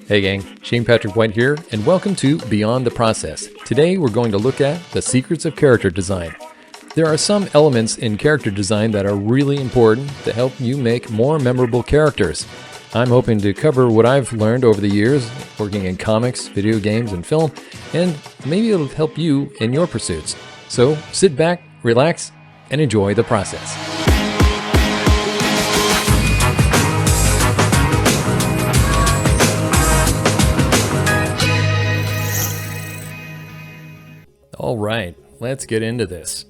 Hey gang, Shane Patrick White here, and welcome to Beyond the Process. Today we're going to look at the secrets of character design. There are some elements in character design that are really important to help you make more memorable characters. I'm hoping to cover what I've learned over the years working in comics, video games, and film, and maybe it'll help you in your pursuits. So sit back, relax, and enjoy the process. All right, let's get into this.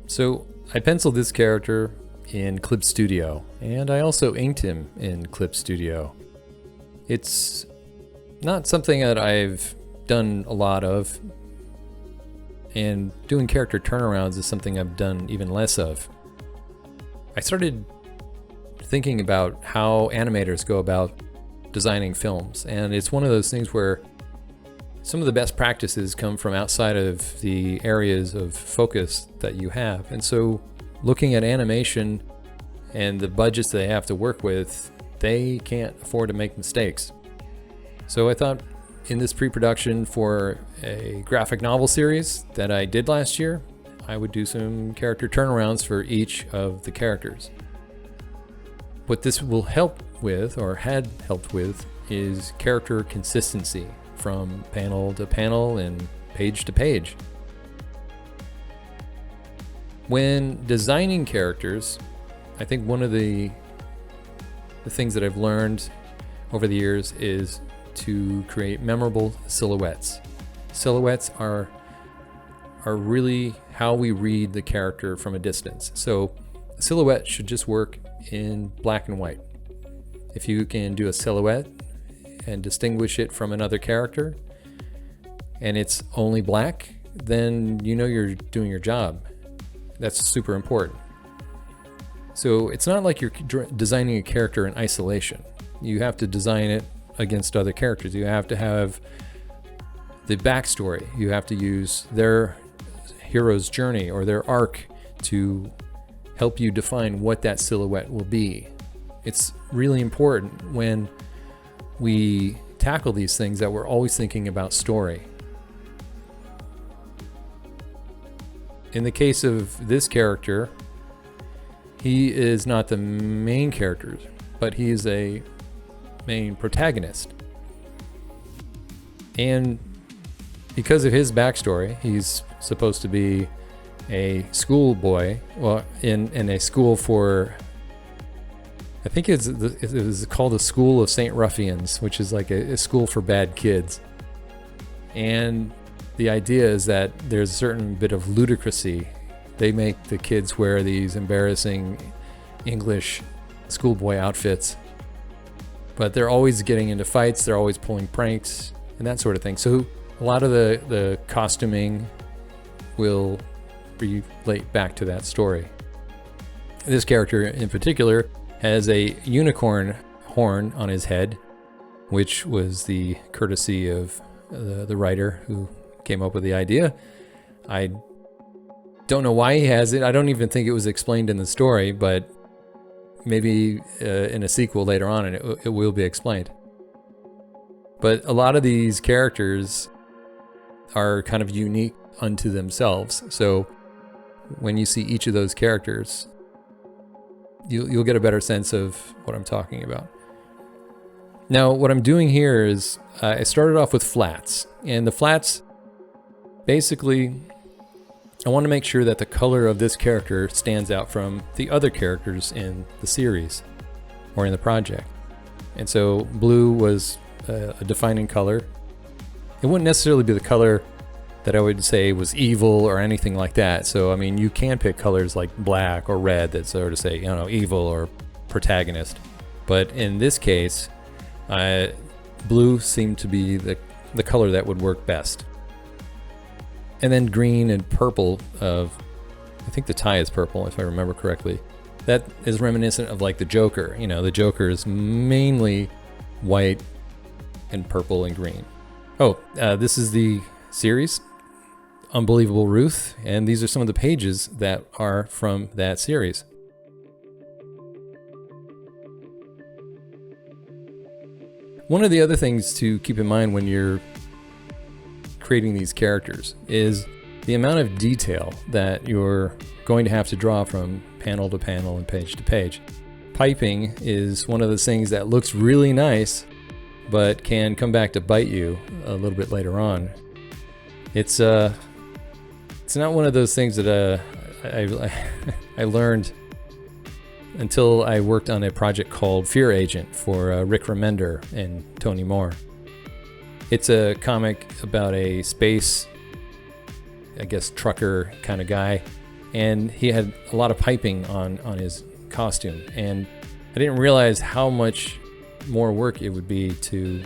So I penciled this character in Clip Studio, and I also inked him in Clip Studio. It's not something that I've done a lot of, and doing character turnarounds is something I've done even less of. I started thinking about how animators go about designing films, and it's one of those things where some of the best practices come from outside of the areas of focus that you have. And so looking at animation and the budgets they have to work with, they can't afford to make mistakes. So I thought in this pre-production for a graphic novel series that I did last year, I would do some character turnarounds for each of the characters. What this will help with, or had helped with, is character consistency from panel to panel and page to page. When designing characters, I think one of the things that I've learned over the years is to create memorable silhouettes. Silhouettes are really how we read the character from a distance. So a silhouette should just work in black and white. If you can do a silhouette and distinguish it from another character, and it's only black, then you know you're doing your job. That's super important. So it's not like you're designing a character in isolation. You have to design it against other characters. You have to have the backstory. You have to use their hero's journey or their arc to help you define what that silhouette will be. It's really important when we tackle these things that we're always thinking about story. In the case of this character, he is not the main character, but he is a main protagonist. And because of his backstory, he's supposed to be a schoolboy, well, in a school for, I think it was called the School of St. Ruffians, which is like a school for bad kids. And the idea is that there's a certain bit of ludicrousy. They make the kids wear these embarrassing English schoolboy outfits, but they're always getting into fights, they're always pulling pranks, and that sort of thing. So a lot of the costuming will relate back to that story. This character in particular has a unicorn horn on his head, which was the courtesy of the writer who came up with the idea. I don't know why he has it. I don't even think it was explained in the story, but maybe in a sequel later on it will be explained. But a lot of these characters are kind of unique unto themselves. So when you see each of those characters, you'll get a better sense of what I'm talking about. Now, what I'm doing here is I started off with flats, and the flats, basically, I want to make sure that the color of this character stands out from the other characters in the series or in the project. And so blue was a defining color. It wouldn't necessarily be the color that I would say was evil or anything like that. So, I mean, you can pick colors like black or red that sort of say, evil or protagonist. But in this case, blue seemed to be the color that would work best. And then green and purple I think the tie is purple if I remember correctly. That is reminiscent of like the Joker. The Joker is mainly white and purple and green. Oh, this is the series, Unbelievable Ruth, and these are some of the pages that are from that series. One of the other things to keep in mind when you're creating these characters is the amount of detail that you're going to have to draw from panel to panel and page to page. Piping is one of those things that looks really nice, but can come back to bite you a little bit later on. It's not one of those things that I learned until I worked on a project called Fear Agent for Rick Remender and Tony Moore. It's a comic about a space, I guess, trucker kind of guy, and he had a lot of piping on his costume, and I didn't realize how much more work it would be to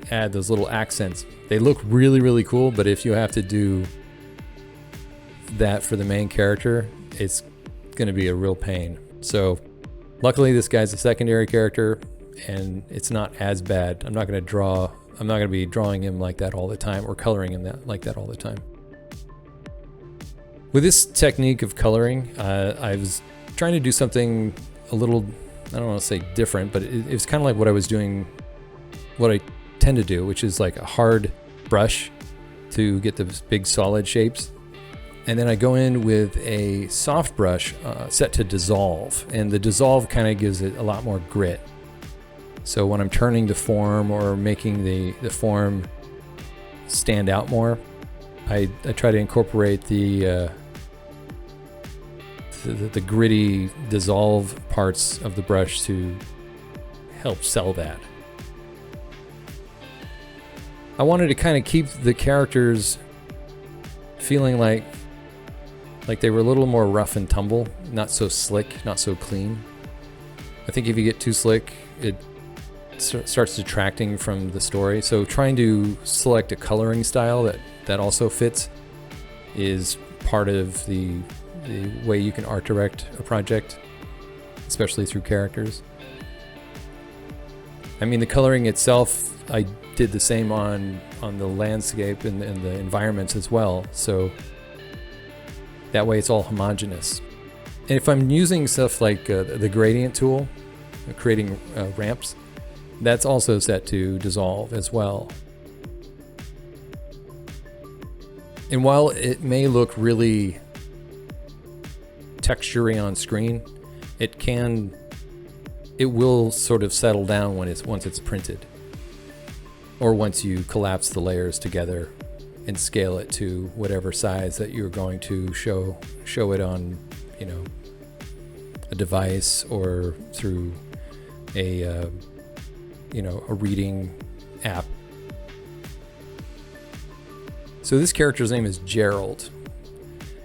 add those little accents. They look really, really cool, but if you have to do that for the main character, it's going to be a real pain. So luckily this guy's a secondary character and it's not as bad. I'm not going to be drawing him like that all the time or coloring him like that all the time. With this technique of coloring, I was trying to do something a little, I don't want to say different, but it was kind of like what I was doing, what I tend to do, which is like a hard brush to get the big solid shapes. And then I go in with a soft brush set to dissolve, and the dissolve kind of gives it a lot more grit. So when I'm turning the form or making the form stand out more, I try to incorporate the gritty dissolve parts of the brush to help sell that. I wanted to kind of keep the characters feeling like they were a little more rough and tumble, not so slick, not so clean. I think if you get too slick, it starts detracting from the story. So trying to select a coloring style that also fits is part of the way you can art direct a project, especially through characters. I mean, the coloring itself, I did the same on the landscape and the environments as well. So that way it's all homogeneous. And if I'm using stuff like the gradient tool, creating ramps, that's also set to dissolve as well. And while it may look really textury on screen, it will sort of settle down once it's printed, or once you collapse the layers together and scale it to whatever size that you're going to show it on, a device or through a reading app. So this character's name is Gerald,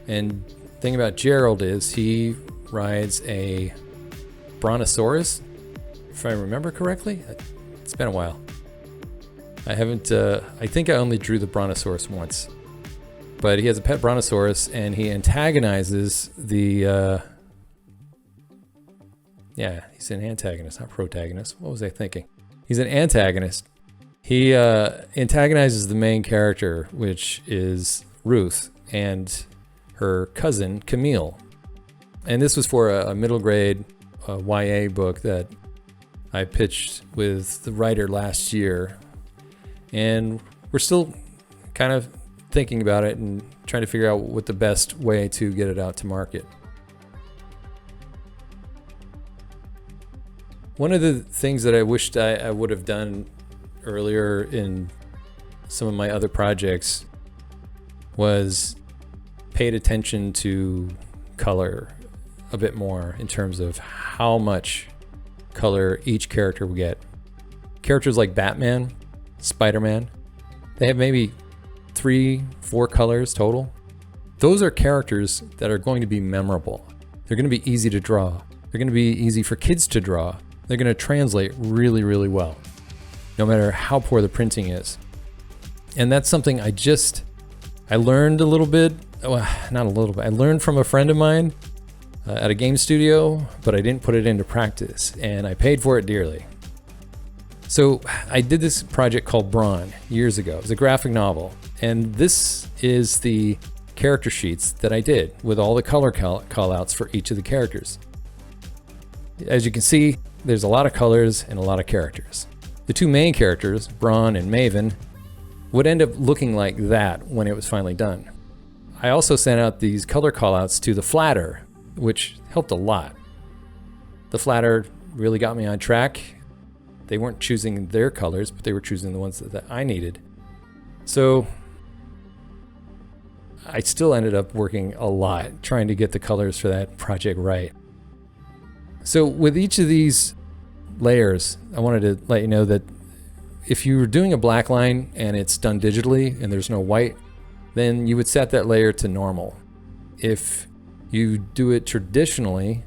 and the thing about Gerald is he rides a brontosaurus, if I remember correctly. It's been a while. I think I only drew the brontosaurus once, but he has a pet brontosaurus and he antagonizes he's an antagonist, not protagonist. What was I thinking? He's an antagonist. He antagonizes the main character, which is Ruth, and her cousin, Camille. And this was for a middle grade YA book that I pitched with the writer last year. And we're still kind of thinking about it and trying to figure out what the best way to get it out to market. One of the things that I wished I would have done earlier in some of my other projects was paid attention to color a bit more in terms of how much color each character will get. Characters like Batman, Spider-Man, they have maybe 3-4 colors total. Those are characters that are going to be memorable. They're going to be easy to draw. They're going to be easy for kids to draw. They're going to translate really, really well, no matter how poor the printing is. And that's something I learned a little bit, well, not a little bit, I learned from a friend of mine at a game studio, but I didn't put it into practice, and I paid for it dearly. So I did this project called Brawn years ago. It was a graphic novel, and this is the character sheets that I did with all the color callouts for each of the characters. As you can see, there's a lot of colors and a lot of characters. the two main characters, Braun and Maven, would end up looking like that when it was finally done. I also sent out these color callouts to the Flatter, which helped a lot. The Flatter really got me on track. They weren't choosing their colors, but they were choosing the ones that I needed. So I still ended up working a lot trying to get the colors for that project right. So with each of these layers, I wanted to let you know that if you were doing a black line and it's done digitally and there's no white, then you would set that layer to normal. If you do it traditionally,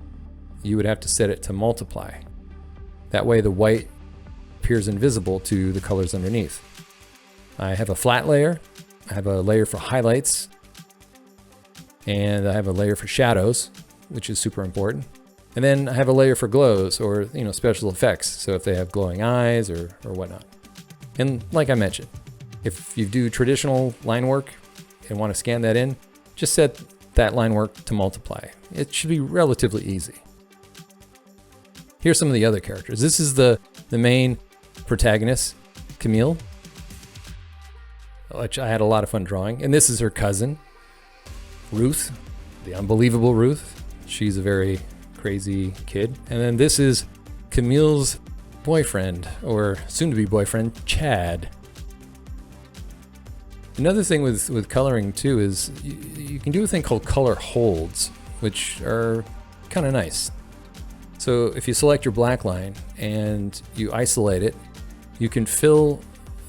you would have to set it to multiply. That way the white appears invisible to the colors underneath. I have a flat layer, I have a layer for highlights, and I have a layer for shadows, which is super important. And then I have a layer for glows or special effects, so if they have glowing eyes or whatnot. And like I mentioned, if you do traditional line work and want to scan that in, just set that line work to multiply. It should be relatively easy. Here's some of the other characters. This is the main protagonist, Camille, which I had a lot of fun drawing. And this is her cousin, Ruth, the unbelievable Ruth. She's a very crazy kid. And then this is Camille's boyfriend, or soon-to-be boyfriend, Chad. Another thing with coloring too is you can do a thing called color holds, which are kind of nice. So if you select your black line and you isolate it, you can fill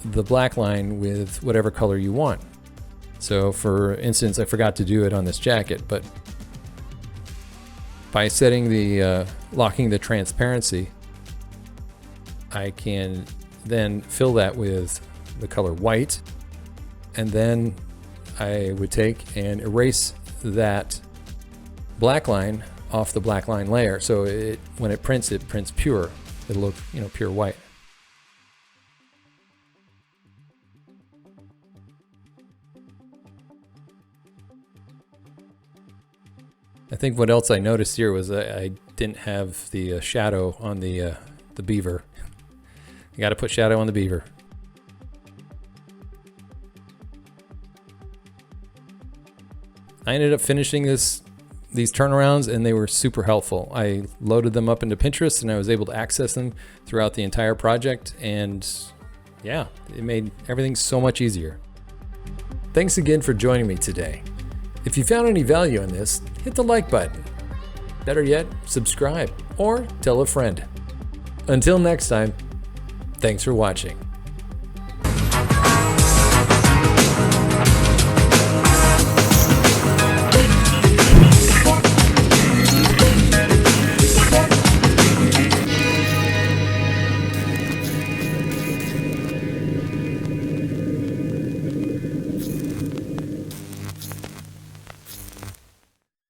the black line with whatever color you want. So for instance, I forgot to do it on this jacket, but by setting the locking the transparency, I can then fill that with the color white, and then I would take and erase that black line off the black line layer. So when it prints pure. It'll look, pure white. I think what else I noticed here was I didn't have the shadow on the beaver. You got to put shadow on the beaver. I ended up finishing these turnarounds, and they were super helpful. I loaded them up into Pinterest, and I was able to access them throughout the entire project, and yeah, it made everything so much easier. Thanks again for joining me today. If you found any value in this, hit the like button. Better yet, subscribe or tell a friend. Until next time, thanks for watching.